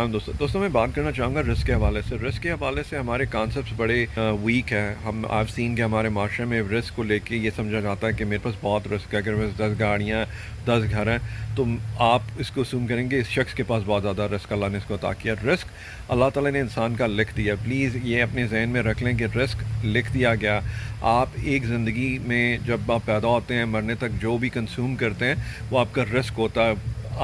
دوستوں میں بات کرنا چاہوں گا رزق کے حوالے سے. رزق کے حوالے سے ہمارے کانسیپٹس بڑے ویک ہیں. آئی سین کہ ہمارے معاشرے میں رزق کو لے کے یہ سمجھا جاتا ہے کہ میرے پاس بہت رزق ہے. اگر میرے پاس 10 گاڑیاں 10 گھر ہیں تو آپ اس کو assume کریں گے اس شخص کے پاس بہت زیادہ رزق اللہ نے اس کو عطا کیا. رزق اللہ تعالیٰ نے انسان کا لکھ دیا. پلیز یہ اپنے ذہن میں رکھ لیں کہ رزق لکھ دیا گیا. آپ ایک زندگی میں جب آپ پیدا ہوتے ہیں مرنے تک جو بھی کنزیوم کرتے ہیں وہ آپ کا رزق ہوتا ہے.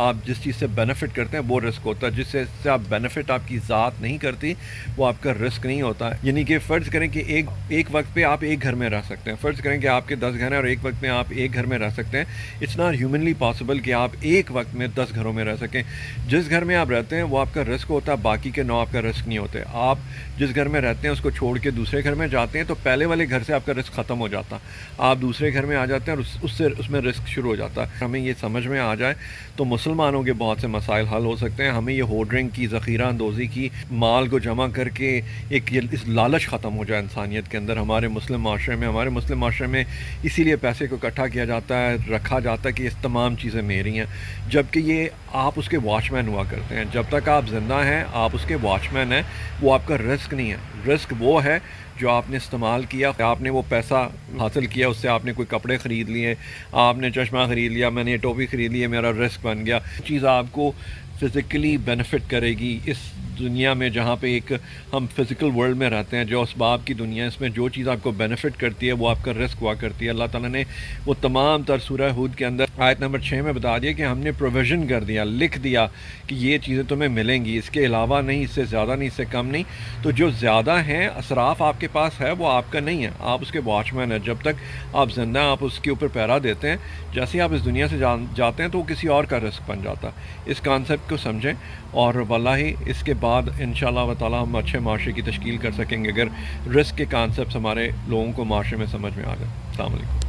آپ جس چیز سے بینیفٹ کرتے ہیں وہ رزق ہوتا ہے. جس سے آپ بینیفٹ آپ کی ذات نہیں کرتی وہ آپ کا رزق نہیں ہوتا ہے. یعنی کہ فرض کریں کہ ایک وقت پہ آپ ایک گھر میں رہ سکتے ہیں. فرض کریں کہ آپ کے 10 گھر ہیں اور ایک وقت میں آپ ایک گھر میں رہ سکتے ہیں. اٹس ناٹ ہیومنلی پاسبل کہ آپ ایک وقت میں 10 گھروں میں رہ سکیں. جس گھر میں آپ رہتے ہیں وہ آپ کا رزق ہوتا ہے, باقی کے 9 آپ کا رزق نہیں ہوتے. آپ جس گھر میں رہتے ہیں اس کو چھوڑ کے دوسرے گھر میں جاتے ہیں تو پہلے والے گھر سے آپ کا رزق ختم ہو جاتا. آپ دوسرے گھر میں آ جاتے ہیں اور اس میں رزق شروع ہو جاتا ہے. ہمیں یہ سمجھ میں آ جائے تو مسلمانوں کے بہت سے مسائل حل ہو سکتے ہیں. ہمیں یہ ہورڈرنگ کی, ذخیرہ اندوزی کی, مال کو جمع کر کے اس لالچ ختم ہو جائے انسانیت کے اندر. ہمارے مسلم معاشرے میں اسی لیے پیسے کو اکٹھا کیا جاتا ہے, رکھا جاتا ہے کہ اس تمام چیزیں میری ہیں, جبکہ یہ آپ اس کے واچ مین ہوا کرتے ہیں. جب تک آپ زندہ ہیں آپ اس کے واچ مین ہیں, وہ آپ کا رزق نہیں ہے. رزق وہ ہے جو آپ نے استعمال کیا. آپ نے وہ پیسہ حاصل کیا, اس سے آپ نے کوئی کپڑے خرید لیے, آپ نے چشمہ خرید لیا, میں نے یہ ٹوپی خرید لی, میرا رزق بن گیا. چیز آپ کو فزیکلی بینیفٹ کرے گی اس دنیا میں جہاں پہ ایک ہم فزیکل ورلڈ میں رہتے ہیں, جو اسباب کی دنیا, اس میں جو چیز آپ کو بینیفٹ کرتی ہے وہ آپ کا رزق ہوا کرتی ہے. اللہ تعالیٰ نے وہ تمام تر سورہ ہود کے اندر آیت نمبر 6 میں بتا دیا کہ ہم نے پروویژن کر دیا, لکھ دیا کہ یہ چیزیں تمہیں ملیں گی, اس کے علاوہ نہیں, اس سے زیادہ نہیں, اس سے کم نہیں. تو جو زیادہ ہیں اسراف آپ کے پاس ہے وہ آپ کا نہیں ہے, آپ اس کے واچ مین ہیں. جب تک آپ زندہ ہیں آپ اس کے اوپر پہرا دیتے ہیں. جیسے آپ اس دنیا سے جاتے ہیں تو وہ کسی اور کا رزق بن جاتا ہے. اس کانسیپٹ کو سمجھیں اور واللہ اس کے بعد انشاءاللہ تعالی ہم اچھے معاشرے کی تشکیل کر سکیں گے اگر رزق کے کانسیپٹس ہمارے لوگوں کو معاشرے میں سمجھ میں آ جائے. السلام علیکم.